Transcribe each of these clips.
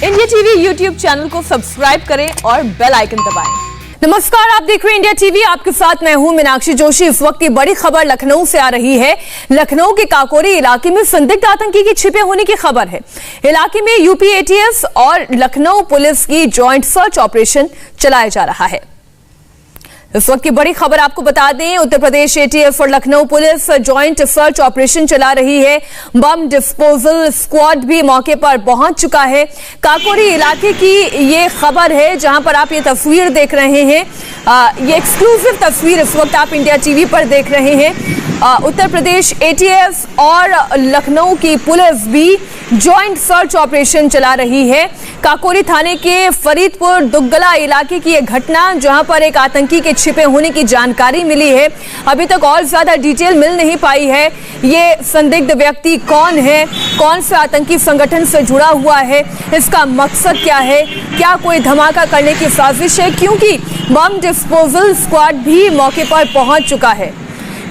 India TV YouTube channel को subscribe करें और बेल आइकन दबाएं। नमस्कार, आप देख रहे हैं इंडिया टीवी। आपके साथ मैं हूं मीनाक्षी जोशी। इस वक्त की बड़ी खबर लखनऊ से आ रही है। लखनऊ के काकोरी इलाके में संदिग्ध आतंकी के छिपे होने की खबर है। इलाके में यूपी एटीएस और लखनऊ पुलिस की जॉइंट सर्च ऑपरेशन चलाया जा रहा है। इस वक्त की बड़ी खबर आपको बता दें, उत्तर प्रदेश एटीएस और Lucknow police joint search operation चला रही है। बम डिस्पोजल स्क्वाड भी मौके पर पहुंच चुका है। काकोरी इलाके की ये खबर है, जहां पर आप ये तस्वीर देख रहे हैं। ये एक्सक्लूसिव तस्वीर इस वक्त आप इंडिया टीवी पर देख रहे हैं। उत्तर प्रदेश एटीएस और लखनऊ की पुलिस भी जॉइंट सर्च ऑपरेशन चला रही है। काकोरी थाने के फरीदपुर दुग्गला इलाके की यह घटना, जहां पर एक आतंकी के छिपे होने की जानकारी मिली है। अभी तक और ज्यादा डिटेल मिल नहीं पाई है। ये संदिग्ध व्यक्ति कौन है, कौन से आतंकी संगठन से जुड़ा हुआ है, इसका मकसद क्या है, क्या कोई धमाका करने की साजिश है, क्योंकि बम डिस्पोजल स्क्वाड भी मौके पर पहुंच चुका है।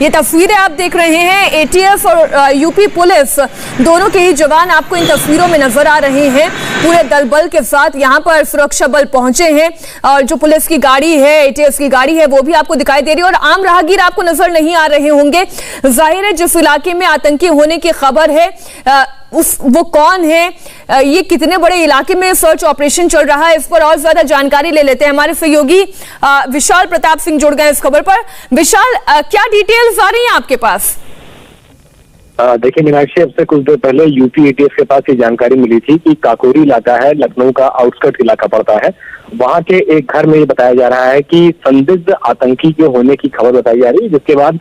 ये तस्वीरें आप देख रहे हैं। एटीएस और यूपी पुलिस दोनों के ही जवान आपको इन तस्वीरों में नजर आ रहे हैं। पूरे दल बल के साथ यहाँ पर सुरक्षा बल पहुंचे हैं और जो पुलिस की गाड़ी है, एटीएस की गाड़ी है, वो भी आपको दिखाई दे रही है और आम राहगीर आपको नजर नहीं आ रहे होंगे। जाहिर है जिस इलाके में आतंकी होने की खबर है वो कौन है, ये कितने बड़े इलाके में सर्च ऑपरेशन चल रहा है, इस पर और ज्यादा जानकारी ले लेते हैं। हमारे सहयोगी विशाल प्रताप सिंह जुड़ गए इस खबर पर। विशाल, क्या डिटेल्स आ रही हैं आपके पास? देखिए मीनाक्षी, अब से कुछ देर पहले यूपी एटीएस के पास ये जानकारी मिली थी कि काकोरी इलाका है, लखनऊ का आउटस्कर्ट इलाका पड़ता है। वहां के एक घर में ये बताया जा रहा है कि संदिग्ध आतंकी के होने की खबर बताई जा रही है, जिसके बाद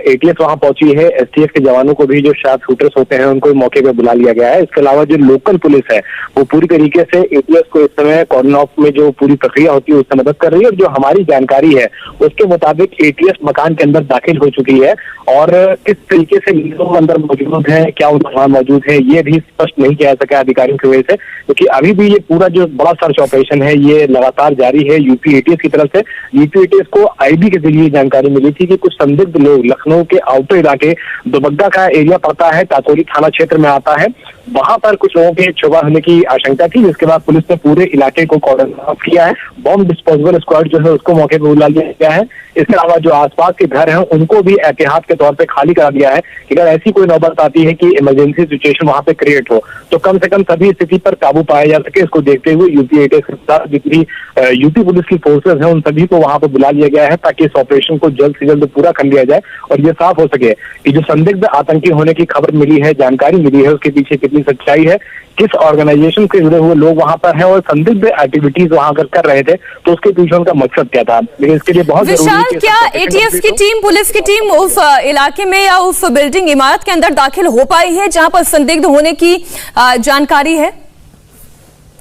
एटीएस वहां पहुंची है। एसटीएफ के जवानों को भी, जो शार्प शूटर्स होते हैं, उनको मौके पे बुला लिया गया है। इसके अलावा जो लोकल पुलिस है वो पूरी तरीके से एटीएस को इस समय कॉर्डन ऑफ में जो पूरी प्रक्रिया होती है उससे मदद कर रही है। और जो हमारी जानकारी है उसके मुताबिक एटीएस मकान के अंदर दाखिल हो चुकी है और किस तरीके से लोग अंदर मौजूद है, क्या वहां मौजूद है, ये भी स्पष्ट नहीं किया जा सका अधिकारियों की वजह से, क्योंकि अभी भी ये पूरा जो बड़ा सर्च ऑपरेशन है ये लगातार जारी है यूपी एटीएस की तरफ से। यूपी एटीएस को आईबी के जरिए जानकारी मिली थी कि कुछ संदिग्ध लोग लखनऊ के आउटर इलाके दुबग्गा का एरिया पड़ता है, काकोरी थाना क्षेत्र में आता है, वहां पर कुछ लोगों के छुपा होने की आशंका थी, जिसके बाद पुलिस ने पूरे इलाके को कॉर्डन ऑफ किया है। बम डिस्पोजेबल स्क्वाड जो है उसको मौके पर बुला लिया गया है। इसके अलावा जो आसपास के घर हैं उनको भी एहतियात के तौर पे खाली करा दिया है कि अगर ऐसी कोई नौबत आती है कि इमरजेंसी सिचुएशन वहां पे क्रिएट हो तो कम से कम सभी स्थिति पर काबू पाया जा सके। इसको देखते हुए यूपी एटीएस के साथ जितनी यूपी पुलिस की फोर्सेज हैं उन सभी को वहां पर बुला लिया गया है, ताकि इस ऑपरेशन को जल्द से जल्द पूरा कर लिया जाए और ये साफ हो सके कि जो संदिग्ध आतंकी होने की खबर मिली है, जानकारी मिली है, उसके पीछे कितनी सच्चाई है, किस ऑर्गेनाइजेशन से जुड़े हुए लोग वहां पर हैं और संदिग्ध एक्टिविटीज वहां अगर कर रहे थे तो उसके पीछे उनका मकसद क्या था। लेकिन इसके लिए बहुत विशाल, क्या एटीएस की टीम, पुलिस की टीम उस इलाके में या उस बिल्डिंग इमारत के अंदर दाखिल हो पाई है जहां पर संदिग्ध होने की जानकारी है?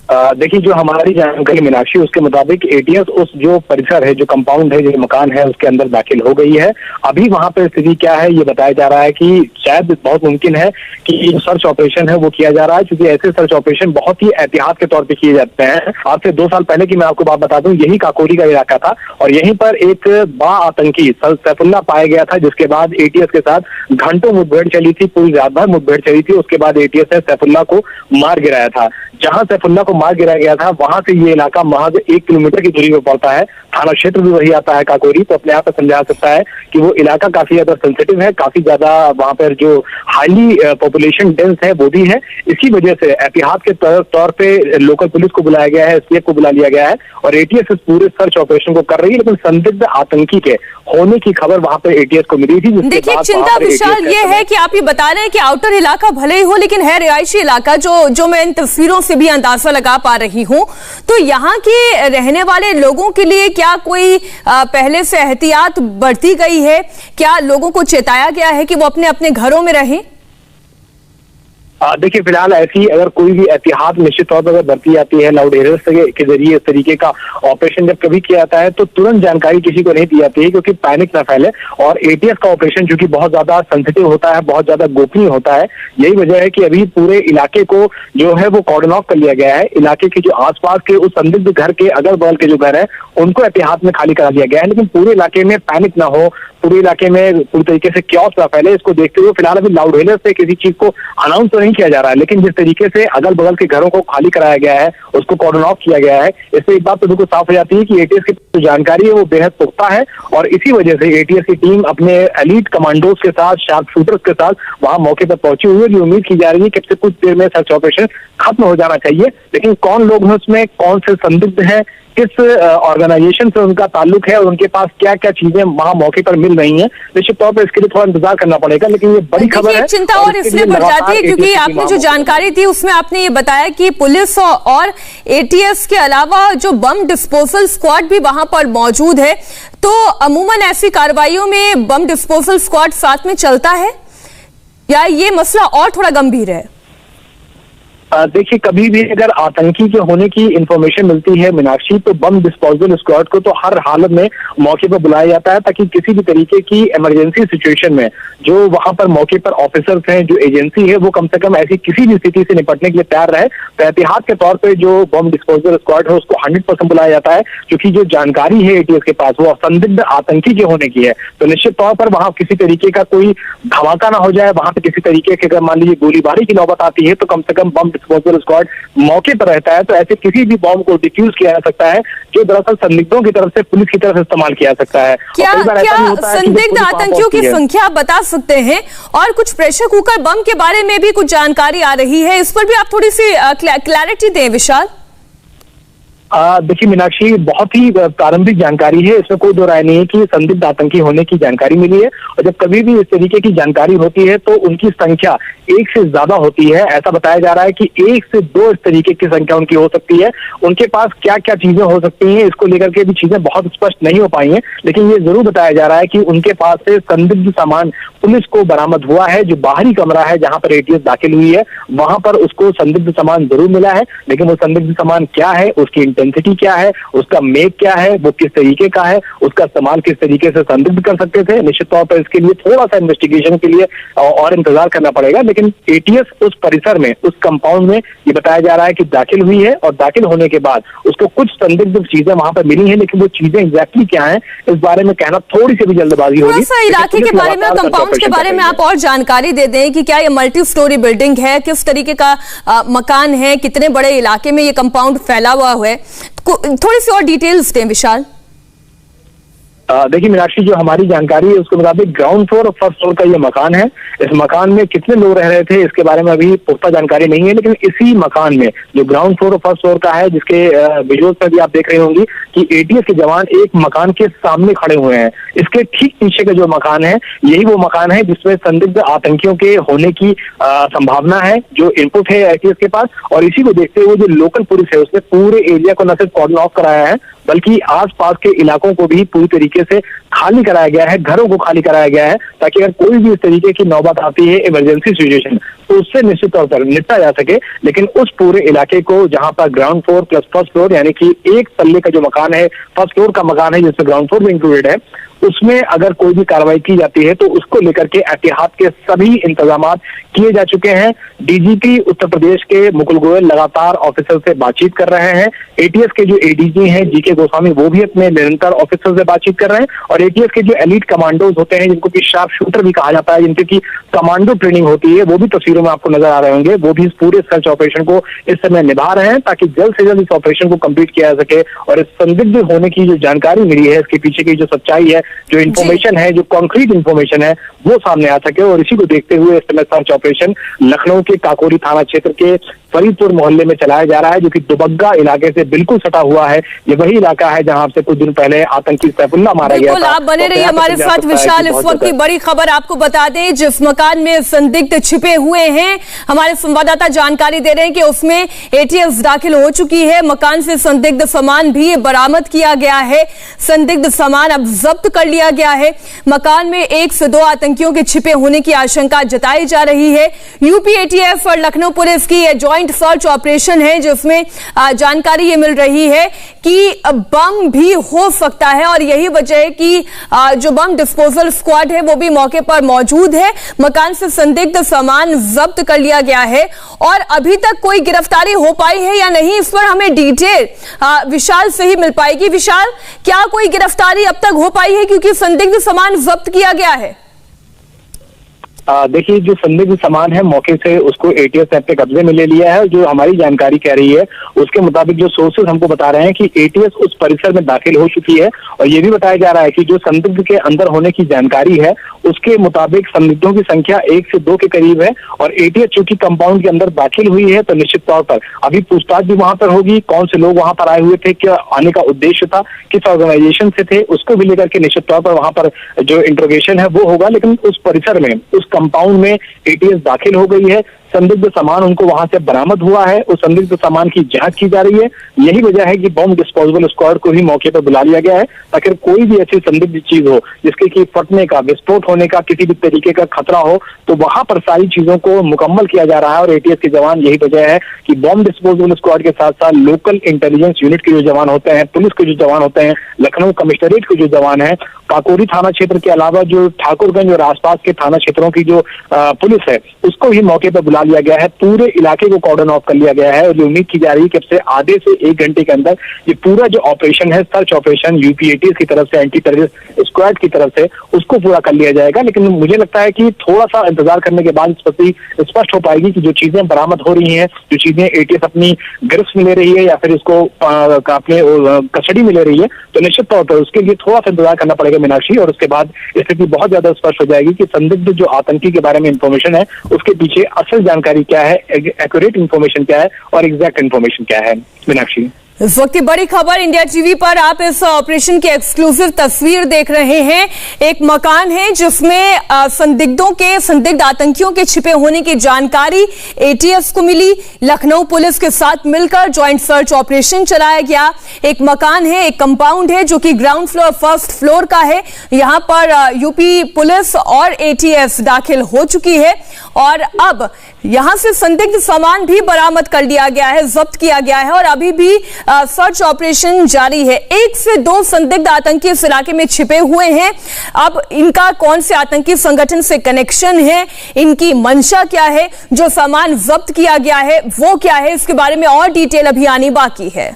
देखिए, जो हमारी जानकारी मीनाक्षी, उसके मुताबिक एटीएस उस जो परिसर है, जो कंपाउंड है, जो मकान है, उसके अंदर दाखिल हो गई है। अभी वहां पर स्थिति क्या है ये बताया जा रहा है कि शायद बहुत मुमकिन है कि जो सर्च ऑपरेशन है वो किया जा रहा है, क्योंकि ऐसे सर्च ऑपरेशन बहुत ही एहतियात के तौर पे किए जाते हैं। आज से 2 साल पहले की मैं आपको बात बता दूं, यही काकोरी का इलाका था और यहीं पर एक बड़ा आतंकी सैफुल्लाह पाया गया था, जिसके बाद एटीएस के साथ घंटों मुठभेड़ चली थी, पूरी रात भर मुठभेड़ चली थी। उसके बाद एटीएस ने सैफुल्लाह को मार गिराया था। जहां सैफुल्लाह को मार गिराया गया था वहां से ये इलाका महज 1 किलोमीटर की दूरी पर पड़ता है। थाना क्षेत्र भी वही आता है काकोरी, तो अपने आप समझा सकता है कि वो इलाका काफी ज्यादा सेंसिटिव है, काफी ज्यादा वहां पर जो हाईली पॉपुलेशन डेंस है वो भी है। इसी वजह से एहतियात के तौर पे लोकल पुलिस को बुलाया गया है, एसटीएफ को बुला लिया गया है और एटीएस इस पूरे सर्च ऑपरेशन को कर रही है। लेकिन संदिग्ध आतंकी के होने की खबर वहां पर एटीएस को मिली थी। देखिए, चिंता विशाल ये है कि आप ये बता रहे हैं कि आउटर इलाका भले ही हो लेकिन है रिहायशी इलाका, जो मैं इन तस्वीरों से भी अंदाजा लगा पा रही हूं। तो यहाँ के रहने वाले लोगों के लिए क्या कोई पहले से एहतियात बरती गई है? क्या लोगों को चेताया गया है कि वो अपने अपने घरों में रहें? देखिए, फिलहाल ऐसी अगर कोई भी एहतियात निश्चित तौर पर बरती जाती है, लाउड हेयर्स के जरिए इस तरीके का ऑपरेशन जब कभी किया जाता है तो तुरंत जानकारी किसी को नहीं दी जाती है, क्योंकि पैनिक ना फैले। और एटीएस का ऑपरेशन जो कि बहुत ज्यादा सेंसिटिव होता है, बहुत ज्यादा गोपनीय होता है, यही वजह है कि अभी पूरे इलाके को जो है वो कॉर्डन ऑफ कर लिया गया है। इलाके के जो आसपास के उस संदिग्ध घर के अगल बगल के जो घर है उनको एहतियात में खाली करा दिया गया है, लेकिन पूरे इलाके में पैनिक ना हो, पूरे इलाके में पूरी तरीके से क्योस ना फैले, इसको देखते हुए फिलहाल अभी लाउड हेलर से किसी चीज को अनाउंस तो नहीं किया जा रहा है, लेकिन जिस तरीके से अगल बगल के घरों को खाली कराया गया है, उसको कॉर्डन ऑफ किया गया है, इससे एक बात तो बिल्कुल साफ हो जाती है कि एटीएस की जो जानकारी है वो बेहद पुख्ता है और इसी वजह से एटीएस की टीम अपने एलीट कमांडोज के साथ, शार्प शूटर्स के साथ वहां मौके पर पहुंची हुई है। जो उम्मीद की जा रही है कि कुछ देर में सर्च ऑपरेशन खत्म हो जाना चाहिए, लेकिन कौन लोग हैं उसमें, कौन से संदिग्ध हैं, किस ऑर्गेनाइजेशन से उनका ताल्लुक है और उनके पास क्या क्या चीजें वहां मौके पर मिल रही हैं, निश्चित तौर पर इसके लिए थोड़ा इंतजार करना पड़ेगा। लेकिन ये बड़ी खबर है, चिंता और इसलिए बढ़ जाती है क्योंकि आपने जो जानकारी दी उसमें आपने ये बताया कि पुलिस और एटीएस के अलावा जो बम डिस्पोजल स्क्वाड भी वहां पर मौजूद है, तो अमूमन ऐसी कार्रवाइयों में बम डिस्पोजल स्क्वाड साथ में चलता है या ये मसला और थोड़ा गंभीर है? देखिए, कभी भी अगर आतंकी के होने की इंफॉर्मेशन मिलती है मीनाक्षी, तो बम डिस्पोजल स्क्वाड को तो हर हालत में मौके पर बुलाया जाता है ताकि किसी भी तरीके की इमरजेंसी सिचुएशन में जो वहां पर मौके पर ऑफिसर्स हैं, जो एजेंसी है, वो कम से कम ऐसी किसी भी स्थिति से निपटने के लिए तैयार रहे। तो एहतियात के तौर पर जो बम डिस्पोजल स्क्वाड है उसको 100% बुलाया जाता है, क्योंकि जो जानकारी है एटीएस के पास वो संदिग्ध आतंकी के होने की है। तो निश्चित तौर पर वहां किसी तरीके का कोई धमाका ना हो जाए, वहां पर किसी तरीके की अगर मान लीजिए गोलीबारी की नौबत आती है तो कम से कम बम डिस्पोजल स्क्वाड मौके पर रहता है। तो ऐसे किसी भी बॉम्ब को डिफ्यूज किया जा सकता है जो दरअसल संदिग्धों की तरफ से पुलिस की तरफ इस्तेमाल किया जा सकता है। क्या संदिग्ध आतंकियों की संख्या आप बता सकते हैं? और कुछ प्रेशर कुकर बम के बारे में भी कुछ जानकारी आ रही है, इस पर भी आप थोड़ी सी क्लैरिटी दें विशाल। देखिए मीनाक्षी, बहुत ही प्रारंभिक जानकारी है, इसमें कोई दो राय नहीं है कि संदिग्ध आतंकी होने की जानकारी मिली है और जब कभी भी इस तरीके की जानकारी होती है तो उनकी संख्या एक से ज्यादा होती है। ऐसा बताया जा रहा है कि 1 से 2 इस तरीके की संख्या उनकी हो सकती है। उनके पास क्या क्या चीजें हो सकती हैं इसको लेकर के भी चीजें बहुत स्पष्ट नहीं हो पाई हैं, लेकिन ये जरूर बताया जा रहा है कि उनके पास से संदिग्ध सामान पुलिस को बरामद हुआ है। जो बाहरी कमरा है जहां पर एटीएस दाखिल हुई है वहां पर उसको संदिग्ध सामान जरूर मिला है, लेकिन वो संदिग्ध सामान क्या है, उसकी इंटेंसिटी क्या है, उसका मेक क्या है, वो किस तरीके का है, उसका इस्तेमाल किस तरीके से संदिग्ध कर सकते थे, निश्चित तौर पर इसके लिए थोड़ा सा इन्वेस्टिगेशन के लिए और इंतजार करना पड़ेगा। लेकिन एटीएस उस परिसर में, उस कंपाउंड में ये बताया जा रहा है कि दाखिल हुई है और दाखिल होने के बाद उसको कुछ संदिग्ध चीजें वहां पर मिली है, लेकिन वो चीजें एग्जैक्टली क्या है इस बारे में कहना थोड़ी सी भी जल्दबाजी होगी। इलाके के बारे में, कंपाउंड के बारे में आप और जानकारी दे दें कि क्या ये मल्टी स्टोरी बिल्डिंग है, किस तरीके का मकान है, कितने बड़े इलाके में ये कंपाउंड फैला हुआ है, थोड़ी सी और डिटेल्स दें विशाल। देखिए मीनाक्षी, जो हमारी जानकारी है उसके मुताबिक ग्राउंड फ्लोर और फर्स्ट फ्लोर का ये मकान है। इस मकान में कितने लोग रह रहे थे इसके बारे में अभी पुख्ता जानकारी नहीं है, लेकिन इसी मकान में जो ग्राउंड फ्लोर और फर्स्ट फ्लोर का है, जिसके विजुअल्स में भी आप देख रहे होंगे कि एटीएस के जवान एक मकान के सामने खड़े हुए हैं। इसके ठीक पीछे का जो मकान है यही वो मकान है जिसमें संदिग्ध आतंकियों के होने की संभावना है, जो इनपुट है एटीएस के पास। और इसी को देखते हुए जो लोकल पुलिस है उसने पूरे एरिया को न सिर्फ कॉर्डन ऑफ कराया है बल्कि आसपास के इलाकों को भी पूरी तरीके से खाली कराया गया है, घरों को खाली कराया गया है, ताकि अगर कोई भी इस तरीके की नौबत आती है इमरजेंसी सिचुएशन तो उससे निश्चित तौर पर निपटा जा सके। लेकिन उस पूरे इलाके को जहां पर ground floor plus first floor यानी कि एक तल्ले का जो मकान है, फर्स्ट फ्लोर का मकान है जिसमें ग्राउंड फ्लोर भी इंक्लूडेड है, उसमें अगर कोई भी कार्रवाई की जाती है तो उसको लेकर के एहतियात के सभी इंतजाम किए जा चुके हैं। डीजीपी उत्तर प्रदेश के मुकुल गोयल लगातार ऑफिसर से बातचीत कर रहे हैं। एटीएस के जो एडीजी हैं जीके गोस्वामी वो भी अपने निरंतर ऑफिसर से बातचीत कर रहे हैं और एटीएस के जो एलीट कमांडोज होते हैं जिनको कि शार्प शूटर भी कहा जाता है, जिनकी की कमांडो ट्रेनिंग होती है, वो भी तस्वीरों में आपको नजर आ रहे होंगे। वो भी इस पूरे सर्च ऑपरेशन को इस समय निभा रहे हैं ताकि जल्द से जल्द इस ऑपरेशन को कंप्लीट किया जा सके और इस संदिग्ध होने की जो जानकारी मिली है, इसके पीछे की जो सच्चाई है, जो इंफॉर्मेशन है, जो कॉन्क्रीट इंफॉर्मेशन है, वो सामने आ सके। और इसी को देखते हुए इस समय सर्च ऑपरेशन लखनऊ के काकोरी थाना क्षेत्र के फरीदपुर मोहल्ले में चलाया जा रहा है, जो कि दुबग्गा इलाके से बिल्कुल सटा हुआ है। ये वही इलाका है जहां से कुछ दिन पहले आतंकी सैफुल्लाह मारा गया था। आप बने रहिए हमारे साथ विशाल। इस वक्त की बड़ी खबर आपको बता दें, जिस मकान में संदिग्ध छिपे हुए हैं, हमारे संवाददाता जानकारी दे रहे हैं कि उसमें एटीएस दाखिल हो चुकी है। मकान से संदिग्ध सामान भी बरामद किया गया है, संदिग्ध सामान अब जब्त कर लिया गया है। मकान में 1 से 2 आतंकियों के छिपे होने की आशंका जताई जा रही है। यूपी एटीएफ और लखनऊ पुलिस की जॉइंट सर्च ऑपरेशन है जिसमें जानकारी ये मिल रही है कि बम भी हो सकता है और यही वजह है कि जो बम डिस्पोजल स्क्वाड है वो भी मौके पर मौजूद है। मकान से संदिग्ध सामान जब्त कर लिया गया है और अभी तक कोई गिरफ्तारी हो पाई है या नहीं, इस पर हमें डिटेल विशाल से ही मिल पाएगी। विशाल, क्या कोई गिरफ्तारी अब तक हो पाई है क्योंकि संदिग्ध सामान जब्त किया गया है। देखिए, जो संदिग्ध सामान है मौके से उसको एटीएस ने अपने कब्जे में ले लिया है। जो हमारी जानकारी कह रही है उसके मुताबिक जो सोर्सेज हमको बता रहे हैं कि एटीएस उस परिसर में दाखिल हो चुकी है, और ये भी बताया जा रहा है कि जो संदिग्ध के अंदर होने की जानकारी है उसके मुताबिक संदिग्धों की संख्या 1 से 2 के करीब है, और एटीएस चूंकि कंपाउंड के अंदर दाखिल हुई है तो निश्चित तौर पर अभी पूछताछ भी वहां पर होगी। कौन से लोग वहां पर आए हुए थे, क्या आने का उद्देश्य था, किस ऑर्गेनाइजेशन से थे, उसको भी लेकर के निश्चित तौर पर वहां पर जो इंट्रोगेशन है वो होगा। लेकिन उस परिसर में, उस कंपाउंड में एटीएस दाखिल हो गई है, संदिग्ध सामान उनको वहां से बरामद हुआ है, उस संदिग्ध सामान की जांच की जा रही है। यही वजह है कि बॉम्ब डिस्पोजेबल स्क्वाड को भी मौके पर बुला लिया गया है, ताकि कोई भी ऐसी संदिग्ध चीज हो जिसके कि फटने का, विस्फोट होने का किसी भी तरीके का खतरा हो, तो वहां पर सारी चीजों को मुकम्मल किया जा रहा है। और एटीएस के जवान, यही वजह है कि बॉम्ब डिस्पोजेबल स्क्वाड के साथ साथ लोकल इंटेलिजेंस यूनिट के जो जवान होते हैं, पुलिस के जो जवान होते हैं, लखनऊ कमिश्नरेट के जो जवान है, काकोरी थाना क्षेत्र के अलावा जो ठाकुरगंज और आसपास के थाना क्षेत्रों की जो पुलिस है उसको भी मौके पर बुला लिया गया है। पूरे इलाके को कॉर्डन ऑफ कर लिया गया है, और ये उम्मीद की जा रही है कि अब से आधे से 1 घंटे के अंदर ये पूरा जो ऑपरेशन है, सर्च ऑपरेशन यूपी एटीएस की तरफ से, एंटी टेररिस्ट स्क्वाड की तरफ से, उसको पूरा कर लिया जाएगा। लेकिन मुझे लगता है कि थोड़ा सा इंतजार करने के बाद स्पष्ट हो पाएगी कि जो चीजें बरामद हो रही हैं, जो चीजें एटीएस अपनी गिरफ्त में ले रही है या फिर इसको अपने कस्टडी में ले रही है, तो निश्चित तौर पर उसके लिए थोड़ा सा इंतजार करना पड़ेगा मीनाक्षी। और उसके बाद स्थिति बहुत ज्यादा स्पष्ट हो जाएगी कि संदिग्ध जो आतंकी के बारे में इंफॉर्मेशन है उसके पीछे असल जानकारी क्या है, एक्यूरेट इंफॉर्मेशन क्या है और एग्जैक्ट इंफॉर्मेशन क्या है। मीनाक्षी, इस वक्त की बड़ी खबर इंडिया टीवी पर आप इस ऑपरेशन की एक्सक्लूसिव तस्वीर देख रहे हैं। एक मकान है जिसमें संदिग्ध आतंकियों के छिपे होने की जानकारी एटीएस को मिली। लखनऊ पुलिस के साथ मिलकर ज्वाइंट सर्च ऑपरेशन चलाया गया। एक मकान है, एक कंपाउंड है जो कि ग्राउंड फ्लोर, फर्स्ट फ्लोर का है। यहां पर यूपी पुलिस और एटीएस दाखिल हो चुकी है, और अब यहां से संदिग्ध सामान भी बरामद कर लिया गया है, जब्त किया गया है, और अभी भी सर्च ऑपरेशन जारी है। 1 से 2 संदिग्ध आतंकी इस इलाके में छिपे हुए हैं। अब इनका कौन से आतंकी संगठन से कनेक्शन है, इनकी मंशा क्या है, जो सामान जब्त किया गया है वो क्या है, इसके बारे में और डिटेल अभी आनी बाकी है।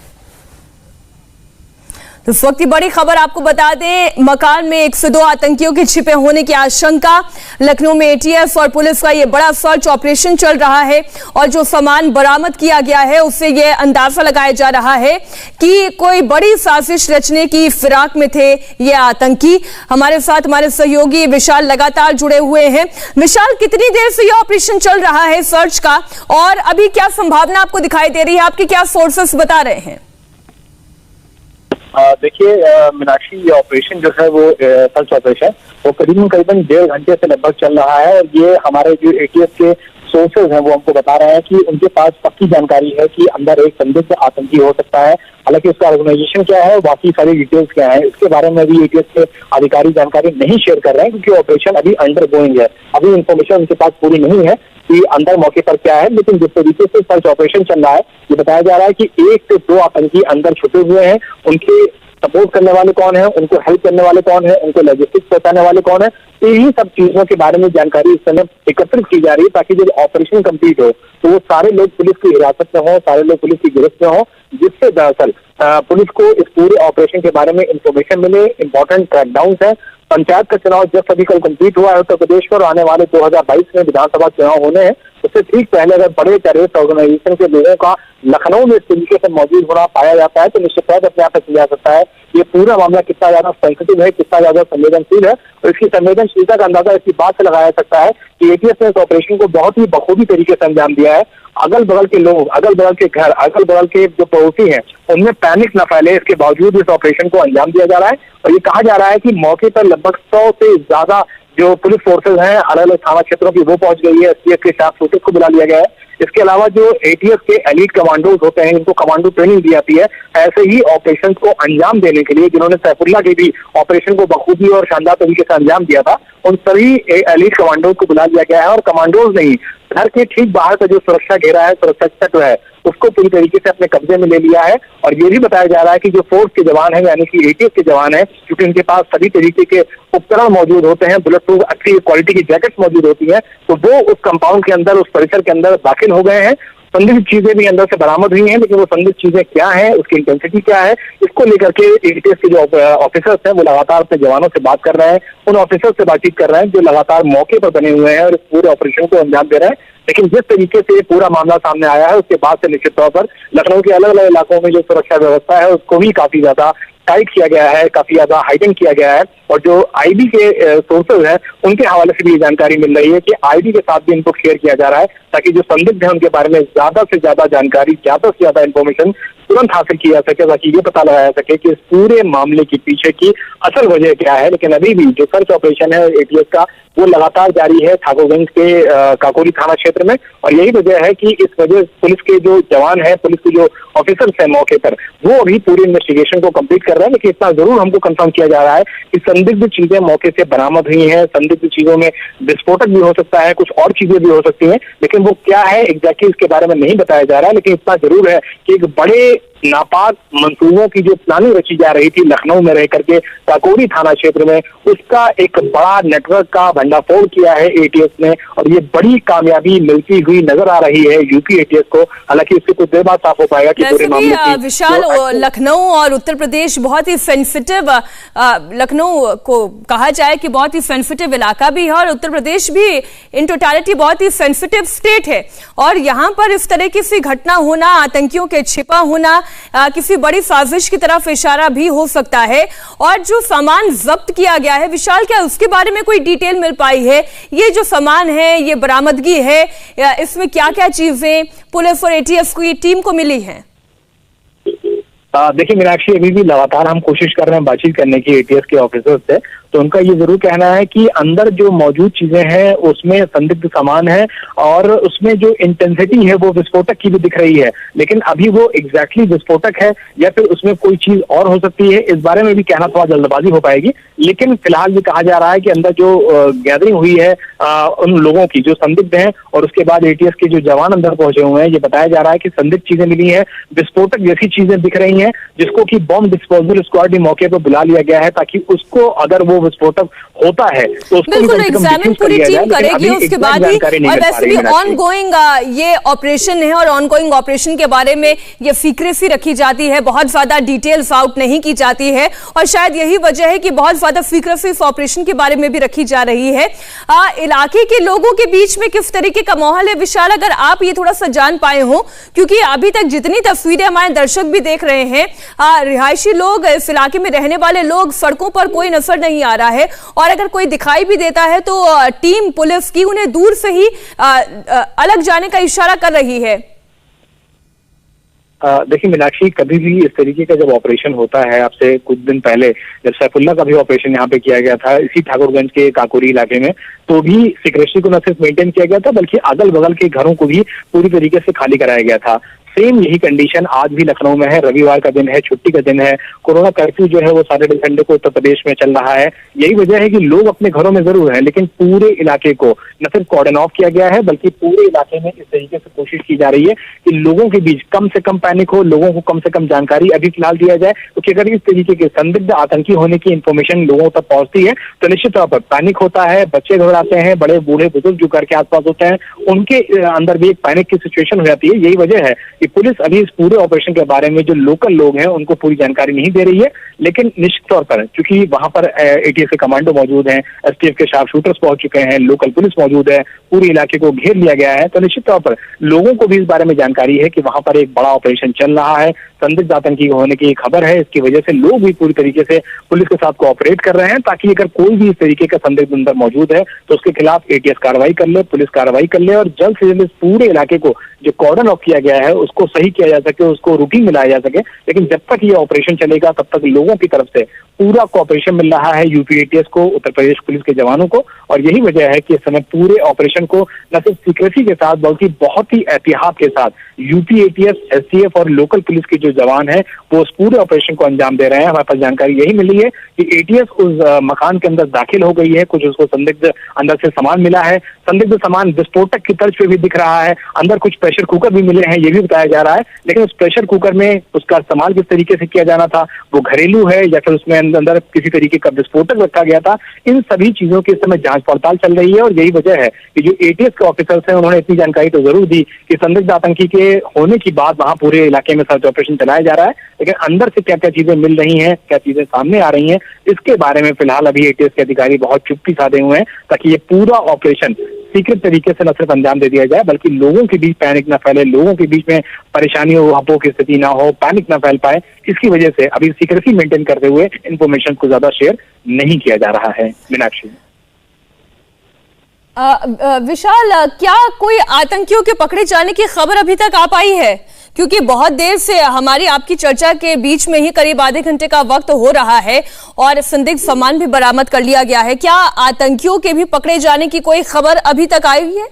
तो इस वक्त की बड़ी खबर आपको बता दें, मकान में 1 से 2 आतंकियों के छिपे होने की आशंका। लखनऊ में एटीएस और पुलिस का ये बड़ा सर्च ऑपरेशन चल रहा है, और जो सामान बरामद किया गया है उससे ये अंदाजा लगाया जा रहा है कि कोई बड़ी साजिश रचने की फिराक में थे ये आतंकी। हमारे साथ हमारे सहयोगी विशाल लगातार जुड़े हुए हैं। विशाल, कितनी देर से ये ऑपरेशन चल रहा है सर्च का, और अभी क्या संभावना आपको दिखाई दे रही है, आपके क्या सोर्सेस बता रहे हैं? देखिए मीनाक्षी, ये ऑपरेशन जो है वो सर्च ऑपरेशन वो करीबन 1.5 घंटे से लगभग चल रहा है। और ये हमारे जो एटीएस के सोर्सेज हैं वो हमको बता रहे हैं कि उनके पास पक्की जानकारी है कि अंदर एक संदिग्ध आतंकी हो सकता है। हालांकि उसका ऑर्गेनाइजेशन क्या है, बाकी सारी डिटेल्स क्या है, इसके बारे में अभी एटीएस के अधिकारी जानकारी नहीं शेयर कर रहे हैं, क्योंकि ऑपरेशन अभी अंडर गोइंग है। अभी इंफॉर्मेशन उनके पास पूरी नहीं है कि अंदर मौके पर क्या है। लेकिन जिस तरीके से सर्च ऑपरेशन चल रहा है, ये बताया जा रहा है कि 1 से 2 आतंकी अंदर छुपे हुए हैं। उनके सपोर्ट करने वाले कौन है, उनको हेल्प करने वाले कौन है, उनको लॉजिस्टिक्स पहुंचाने वाले कौन है, यही सब चीजों के बारे में जानकारी इस समय एकत्रित की जा रही है, ताकि जब ऑपरेशन कंप्लीट हो तो वो सारे लोग पुलिस की हिरासत में हो, सारे लोग पुलिस की गिरफ्त में हो, जिससे दरअसल पुलिस को इस पूरे ऑपरेशन के बारे में इंफॉर्मेशन मिले। इंपॉर्टेंट क्रैकडाउन है। पंचायत का चुनाव जस्ट अभी कल कंप्लीट हुआ है उत्तर प्रदेश में, और आने वाले 2022 में विधानसभा चुनाव होने हैं। उससे ठीक पहले अगर बड़े टेररिस्ट ऑर्गेनाइजेशन के लोगों का लखनऊ में इस तरीके से मौजूद होना पाया जाता है, तो निश्चित तौर पर अपने आप से जा सकता है ये पूरा मामला कितना ज्यादा सेंसिटिव है, कितना ज्यादा संवेदनशील है। और इसकी संवेदनशीलता का अंदाजा इसी बात से लगाया जा सकता है कि एटीएस ने इस ऑपरेशन को बहुत ही बखूबी तरीके से अंजाम दिया है। अगल बगल के लोग, अगल बगल के घर, अगल बगल के जो पड़ोसी हैं, उनमें पैनिक न फैले, इसके बावजूद इस ऑपरेशन को अंजाम दिया जा रहा है। और ये कहा जा रहा है कि मौके पर लगभग 100 से ज्यादा जो पुलिस फोर्सेज हैं अलग अलग थाना क्षेत्रों की, वो पहुंच गई है। एसटीएफ के साथ फोर्सेज को बुला लिया गया है। इसके अलावा जो एटीएस के एलीट कमांडोज होते हैं, इनको कमांडो ट्रेनिंग दी जाती है ऐसे ही ऑपरेशन को अंजाम देने के लिए, जिन्होंने सैफुल्लाह के भी ऑपरेशन को बखूबी और शानदार तरीके से अंजाम दिया था, उन सभी एलीट कमांडोज को बुला लिया गया है। और कमांडोज नहीं, घर के ठीक बाहर का जो सुरक्षा घेरा है, सुरक्षा तत्व है, उसको पूरी तरीके से अपने कब्जे में ले लिया है। और ये भी बताया जा रहा है कि जो फोर्स के जवान हैं, यानी कि एटीएस के जवान हैं, क्योंकि उनके पास सभी तरीके के उपकरण मौजूद होते हैं, बुलेट प्रूफ अच्छी क्वालिटी की जैकेट्स मौजूद होती हैं, तो वो उस कंपाउंड के अंदर, उस परिसर के अंदर दाखिल हो गए हैं। संदिग्ध चीजें भी अंदर से बरामद हुई हैं, लेकिन वो संदिग्ध चीजें क्या है, उसकी इंटेंसिटी क्या है, इसको लेकर के एटीएस के जो ऑफिसर्स हैं वो लगातार अपने जवानों से बात कर रहे हैं, उन ऑफिसर्स से बातचीत कर रहे हैं जो लगातार मौके पर बने हुए हैं और इस पूरे ऑपरेशन को अंजाम दे रहे हैं। लेकिन जिस तरीके से पूरा मामला सामने आया है उसके बाद से निश्चित तौर पर लखनऊ के अलग अलग इलाकों में जो सुरक्षा व्यवस्था है उसको भी काफी ज्यादा टाइट किया गया है, काफी ज्यादा हाइटेन किया गया है। और जो आईबी के सोर्सेज हैं उनके हवाले से भी ये जानकारी मिल रही है कि आईबी के साथ भी इनको शेयर किया जा रहा है ताकि जो संदिग्ध है उनके बारे में ज्यादा से ज्यादा जानकारी, ज्यादा से ज्यादा इंफॉर्मेशन तुरंत हासिल की जा सके, ताकि ये पता लगाया सके कि इस पूरे मामले के पीछे की असल वजह क्या है। लेकिन अभी भी जो सर्च ऑपरेशन है एटीएस का वो लगातार जारी है ठाकुरगंज के काकोरी थाना क्षेत्र में, और यही वजह है कि इस वजह पुलिस के जो जवान है, पुलिस के जो ऑफिसर्स हैं मौके पर, वो अभी पूरी इन्वेस्टिगेशन को कंप्लीट कर रहे हैं। लेकिन इतना जरूर हमको कंफर्म किया जा रहा है कि संदिग्ध चीजें मौके से बरामद हुई हैं, संदिग्ध चीजों में विस्फोटक भी हो सकता है, कुछ और चीजें भी हो सकती हैं, लेकिन वो क्या है एग्जैक्टली इसके बारे में नहीं बताया जा रहा है। लेकिन इतना जरूर है कि एक बड़े नापाक मंसूबों की जो प्लानिंग रची जा रही थी लखनऊ में रह करके काकोरी थाना क्षेत्र में, उसका एक बड़ा नेटवर्क का भंडाफोड़ किया है एटीएस ने, और ये बड़ी कामयाबी मिलती हुई नजर आ रही है यूपी एटीएस को। हालांकि इससे कुछ देर बाद साफ हो पाएगा कि पूरे मामले की विशाल लखनऊ और उत्तर प्रदेश बहुत ही सेंसिटिव, लखनऊ को कहा जाए कि बहुत ही सेंसिटिव इलाका भी है और उत्तर प्रदेश भी इन टोटलिटी बहुत ही सेंसिटिव स्टेट है, और यहाँ पर इस तरह की सी घटना होना, आतंकियों के छिपा होना, किसी बड़ी साजिश की तरफ इशारा भी हो सकता है। और जो सामान जब्त किया गया है विशाल, क्या उसके बारे में कोई डिटेल मिल पाई है? ये जो सामान है, ये बरामदगी है, इसमें क्या क्या चीजें पुलिस और एटीएस की टीम को मिली हैं? देखिए मीनाक्षी, अभी भी लगातार हम कोशिश कर रहे हैं बातचीत करने की एटीएस के ऑफिसर्स से, तो उनका ये जरूर कहना है कि अंदर जो मौजूद चीजें हैं उसमें संदिग्ध सामान है और उसमें जो इंटेंसिटी है वो विस्फोटक की भी दिख रही है। लेकिन अभी वो एग्जैक्टली विस्फोटक है या फिर उसमें कोई चीज और हो सकती है, इस बारे में भी कहना थोड़ा जल्दबाजी हो पाएगी। लेकिन फिलहाल ये कहा जा रहा है कि अंदर जो गैदरिंग हुई है उन लोगों की जो संदिग्ध हैं, और उसके बाद एटीएस के जो जवान अंदर पहुंचे हुए हैं, ये बताया जा रहा है कि संदिग्ध चीजें मिली हैं, विस्फोटक जैसी चीजें दिख रही हैं, जिसको कि बॉम्ब डिस्पोजल स्क्वाड मौके पर बुला लिया गया है ताकि उसको, अगर वो विस्फोटक होता है तो उसको बिल्कुल एग्जामिन पूरी टीम करेगी उसके बाद ही। और वैसे भी ऑनगोइंग ये ऑपरेशन है और ऑनगोइंग ऑपरेशन के बारे में ये सीक्रेसी रखी जाती है, बहुत ज्यादा डिटेल्स आउट नहीं की जाती है, और शायद यही वजह है कि बहुत ज्यादा सीक्रेसी इस ऑपरेशन के बारे में भी रखी जा रही है। इलाके के लोगों के बीच में किस तरीके का माहौल है विशाल, अगर आप ये थोड़ा सा जान पाए हो, क्योंकि अभी तक जितनी तस्वीरें हमारे दर्शक भी देख रहे हैं, रिहायशी लोग, इस इलाके में रहने वाले लोग, सड़कों पर कोई नजर नहीं आ रहा है, और अगर कोई दिखाई भी देता है तो टीम पुलिस की उन्हें दूर से ही अलग जाने का इशारा कर रही है। देखिए मीनाक्षी, कभी भी इस तरीके का जब ऑपरेशन होता है, आपसे कुछ दिन पहले जब सैफुल्ला का भी ऑपरेशन यहाँ पे किया गया था इसी ठाकुरगंज के काकोरी इलाके में, तो भी सिक्रेसी को न सिर्फ मेंटेन किया गया था बल्कि अगल बगल के घरों को भी पूरी तरीके से खाली कराया गया था। सेम यही कंडीशन आज भी लखनऊ में है। रविवार का दिन है, छुट्टी का दिन है, कोरोना कर्फ्यू जो है वो सैटरडे संडे को उत्तर प्रदेश में चल रहा है। यही वजह है कि लोग अपने घरों में जरूर हैं, लेकिन पूरे इलाके को न सिर्फ कॉर्डन ऑफ किया गया है बल्कि पूरे इलाके में इस तरीके से कोशिश की जा रही है कि लोगों के बीच कम से कम पैनिक हो, लोगों को कम से कम जानकारी अभी फिलहाल दिया जाए, क्योंकि अगर इस तरीके के संदिग्ध आतंकी होने की इंफॉर्मेशन लोगों तक पहुंचती है तो निश्चित तौर पर पैनिक होता है, बच्चे घबराते हैं, बड़े बूढ़े बुजुर्ग जो घर के आसपास होते हैं उनके अंदर भी एक पैनिक की सिचुएशन हो जाती है। यही वजह है कि पुलिस अभी इस पूरे ऑपरेशन के बारे में जो लोकल लोग हैं उनको पूरी जानकारी नहीं दे रही है, लेकिन निश्चित तौर पर क्योंकि वहां पर एटीएस के कमांडो मौजूद हैं, एसटीएफ के शार्प शूटर्स पहुंच चुके हैं, लोकल पुलिस मौजूद है, पूरे इलाके को घेर लिया गया है, तो निश्चित तौर पर लोगों को भी इस बारे में जानकारी है कि वहां पर एक बड़ा ऑपरेशन चल रहा है, संदिग्ध आतंकी होने की खबर है। इसकी वजह से लोग भी पूरी तरीके से पुलिस के साथ कोऑपरेट कर रहे हैं ताकि अगर कोई भी इस तरीके का संदिग्ध अंदर मौजूद है तो उसके खिलाफ एटीएस कार्रवाई कर ले, पुलिस कार्रवाई कर ले, और जल्द से जल्द इस पूरे इलाके को जो कॉर्डन ऑफ किया गया है उसको सही किया जा सके, उसको रूटीन में लाया जा सके। लेकिन जब तक ये ऑपरेशन चलेगा तब तक लोगों की तरफ से पूरा कोऑपरेशन मिल रहा है यूपी एटीएस को, उत्तर प्रदेश पुलिस के जवानों को, और यही वजह है कि इस समय पूरे ऑपरेशन को न सिर्फ सीक्रेसी के साथ बल्कि बहुत ही एहतियात के साथ यूपी एटीएस, एसटीएफ और लोकल पुलिस के जो जवान हैं वो उस पूरे ऑपरेशन को अंजाम दे रहे हैं। हमारे पास जानकारी यही मिली है कि एटीएस उस मकान के अंदर दाखिल हो गई है, कुछ उसको संदिग्ध अंदर से सामान मिला है, संदिग्ध सामान विस्फोटक की तर्ज पे भी दिख रहा है, अंदर कुछ प्रेशर कुकर भी मिले हैं ये भी बताया जा रहा है। लेकिन उस प्रेशर कुकर में उसका इस्तेमाल किस तरीके से किया जाना था, वो घरेलू है या फिर उसमें अंदर किसी तरीके का विस्फोटक रखा गया था। इन सभी चीजों की इस समय जांच पड़ताल चल रही है और यही वजह है कि जो एटीएस के ऑफिसर्स हैं उन्होंने इतनी जानकारी तो जरूर दी कि संदिग्ध आतंकी के होने की बाद वहां पूरे इलाके में सर्च ऑपरेशन चलाया जा रहा है, लेकिन अंदर से क्या क्या चीजें मिल रही हैं, क्या चीजें सामने आ रही हैं, इसके बारे में फिलहाल अभी एटीएस के अधिकारी बहुत चुप्पी साधे हुए हैं ताकि ये पूरा ऑपरेशन सीक्रेट तरीके से न सिर्फ अंजाम दे दिया जाए बल्कि लोगों के बीच पैनिक न फैले, लोगों के बीच में परेशानियों अफवाहों की स्थिति ना हो, पैनिक न फैल पाए। इसकी वजह से अभी सीक्रेसी मेंटेन करते हुए इंफॉर्मेशन को ज्यादा शेयर नहीं किया जा रहा है। मीनाक्षी, विशाल, क्या कोई आतंकियों के पकड़े जाने की खबर अभी तक आ पाई है? क्योंकि बहुत देर से हमारी आपकी चर्चा के बीच में ही करीब आधे घंटे का वक्त हो रहा है और संदिग्ध सामान भी बरामद कर लिया गया है। क्या आतंकियों के भी पकड़े जाने की कोई खबर अभी तक आई है?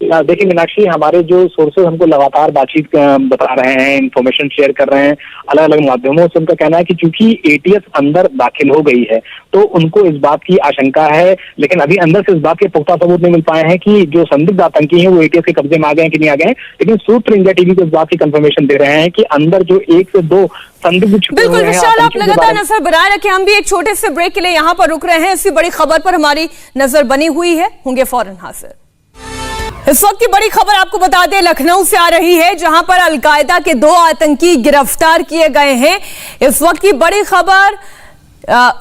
देखिए मीनाक्षी, हमारे जो सोर्सेज हमको लगातार बातचीत बता रहे हैं, इंफॉर्मेशन शेयर कर रहे हैं अलग अलग माध्यमों से, उनका कहना है कि चूंकि एटीएस अंदर दाखिल हो गई है तो उनको इस बात की आशंका है, लेकिन अभी अंदर से इस बात के पुख्ता सबूत नहीं मिल पाए हैं कि जो संदिग्ध आतंकी हैं वो एटीएस के कब्जे में आ गए हैं कि नहीं आ गए हैं। लेकिन सूत्र इंडिया टीवी को इस बात की कंफर्मेशन दे रहे हैं कि अंदर जो 1 से 2 संदिग्ध छुपे हुए हैं। बिल्कुल विशाल, आप लगातार नजर बनाए रखें, हम भी एक छोटे से ब्रेक के लिए यहाँ पर रुक रहे हैं। इसी बड़ी खबर पर हमारी नजर बनी हुई है, होंगे फौरन हाजिर। इस वक्त की बड़ी खबर आपको बता दें, लखनऊ से आ रही है जहां पर अलकायदा के 2 आतंकी गिरफ्तार किए गए हैं। इस वक्त की बड़ी खबर,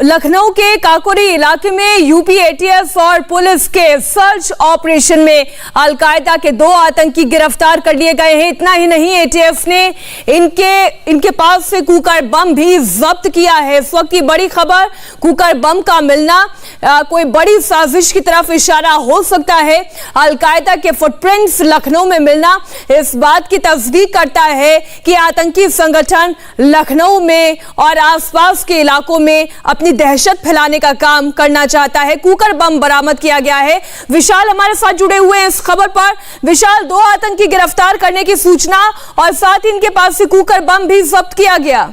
लखनऊ के काकोरी इलाके में यूपी एटीएस और पुलिस के सर्च ऑपरेशन में अलकायदा के 2 आतंकी गिरफ्तार कर लिए गए हैं। इतना ही नहीं, एटीएस ने इनके पास से कुकर बम भी जब्त किया है। इस वक्त की बड़ी खबर, कुकर बम का मिलना कोई बड़ी साजिश की तरफ इशारा हो सकता है। अलकायदा के फुटप्रिंट्स लखनऊ में मिलना इस बात की तस्दीक करता है कि आतंकी संगठन लखनऊ में और आसपास के इलाकों में अपनी दहशत फैलाने का काम करना चाहता है। कुकर बम बरामद किया गया है। विशाल हमारे साथ जुड़े हुए हैं इस खबर पर। विशाल, 2 आतंकी गिरफ्तार करने की सूचना और साथ ही इनके पास से कुकर बम भी जब्त किया गया।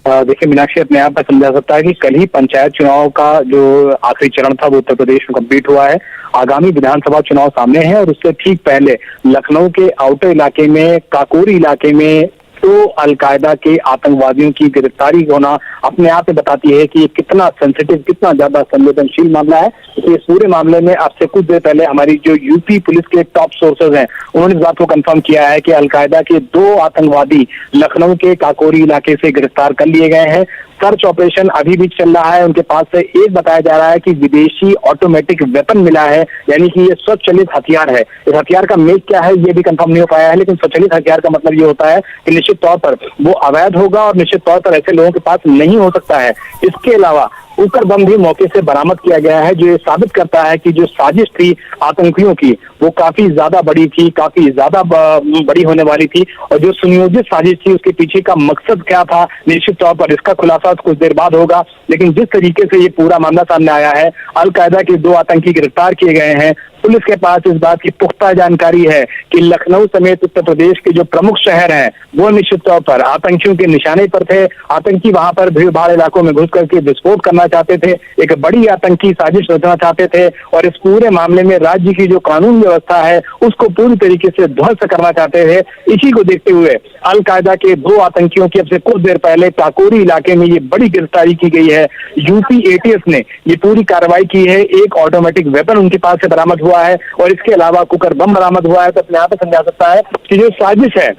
देखिए मीनाक्षी, अपने आप में समझा सकता है कि कल ही पंचायत चुनाव का जो आखिरी चरण था वो उत्तर प्रदेश में कंप्लीट हुआ है। आगामी विधानसभा चुनाव सामने है और उससे ठीक पहले लखनऊ के आउटर इलाके में, काकोरी इलाके में तो अलकायदा के आतंकवादियों की गिरफ्तारी होना अपने आप में बताती है कि कितना सेंसिटिव, कितना ज्यादा संवेदनशील मामला है। तो इस पूरे मामले में अब से कुछ देर पहले हमारी जो यूपी पुलिस के टॉप सोर्सेज हैं उन्होंने इस बात को कंफर्म किया है कि अलकायदा के 2 आतंकवादी लखनऊ के काकोरी इलाके से गिरफ्तार कर लिए गए हैं। सर्च ऑपरेशन अभी भी चल रहा है। उनके पास से एक बताया जा रहा है कि विदेशी ऑटोमेटिक वेपन मिला है, यानी कि ये स्वचालित हथियार है। इस हथियार का मेक क्या है ये भी कंफर्म नहीं हो पाया है, लेकिन स्वचालित हथियार का मतलब ये होता है कि निश्चित तौर पर वो अवैध होगा और निश्चित तौर पर ऐसे लोगों के पास नहीं हो सकता है। इसके अलावा कुकर बम भी मौके से बरामद किया गया है, जो ये साबित करता है कि जो साजिश थी आतंकियों की वो काफी ज्यादा बड़ी थी, काफी ज्यादा बड़ी होने वाली थी। और जो सुनियोजित साजिश थी उसके पीछे का मकसद क्या था, निश्चित तौर पर इसका खुलासा कुछ देर बाद होगा। लेकिन जिस तरीके से ये पूरा मामला सामने आया है, अलकायदा के 2 आतंकी गिरफ्तार किए गए हैं। पुलिस के पास इस बात की पुख्ता जानकारी है कि लखनऊ समेत उत्तर प्रदेश के जो प्रमुख शहर हैं वो निश्चित तौर पर आतंकियों के निशाने पर थे। आतंकी वहां पर भीड़ भाड़ इलाकों में घुस करके विस्फोट करना चाहते थे, एक बड़ी आतंकी साजिश रचना चाहते थे और इस पूरे मामले में राज्य की जो कानून व्यवस्था है उसको पूरी तरीके से ध्वस्त करना चाहते थे। इसी को देखते हुए अलकायदा के 2 आतंकियों की अब से कुछ देर पहले काकोरी इलाके में ये बड़ी गिरफ्तारी की गई है। यूपी एटीएस ने ये पूरी कार्रवाई की है। एक ऑटोमेटिक वेपन उनके पास से बरामद हुआ है और इसके अलावा कुकर बम बरामद हुआ है। तो अपने आप समझा सकता है कि जो साजिश है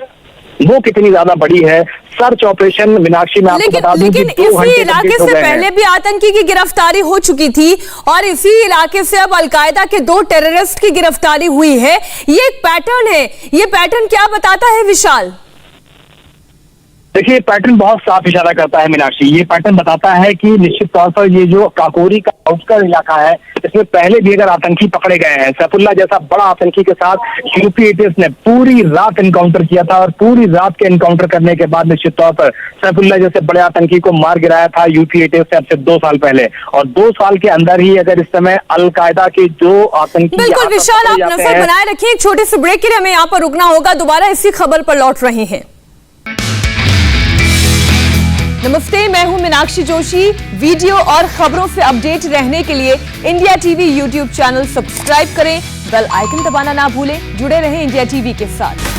वो कितनी ज्यादा बड़ी है। सर्च ऑपरेशन, मीनाक्षी में आपको बता दूं कि 2 घंटे इसी इलाके से पहले भी आतंकी की गिरफ्तारी हो चुकी थी और इसी इलाके से अब अलकायदा के 2 टेररिस्ट की गिरफ्तारी हुई है। ये एक पैटर्न है। ये पैटर्न क्या बताता है विशाल? देखिए, पैटर्न बहुत साफ इशारा करता है मीनाक्षी। ये पैटर्न बताता है कि निश्चित तौर पर ये जो काकोरी का आउटस्कर्ट इलाका है इसमें पहले भी अगर आतंकी पकड़े गए हैं, सैफुल्लाह जैसा बड़ा आतंकी के साथ यूपी एटीएस ने पूरी रात एनकाउंटर किया था और पूरी रात के एनकाउंटर करने के बाद निश्चित तौर पर सैफुल्लाह जैसे बड़े आतंकी को मार गिराया था यूपी एटीएस से अब से 2 साल पहले। और 2 साल के अंदर ही अगर इस समय अलकायदा के जो आतंकी, बिल्कुल विशाल, आप नजर बनाए रखिए। एक छोटे से ब्रेक के लिए हमें यहाँ पर रुकना होगा। दोबारा इसी खबर पर लौट रहे हैं। नमस्ते, मैं हूं मीनाक्षी जोशी। वीडियो और खबरों से अपडेट रहने के लिए India TV YouTube channel subscribe करें, बेल आइकन दबाना ना भूलें। जुड़े रहें इंडिया टीवी के साथ।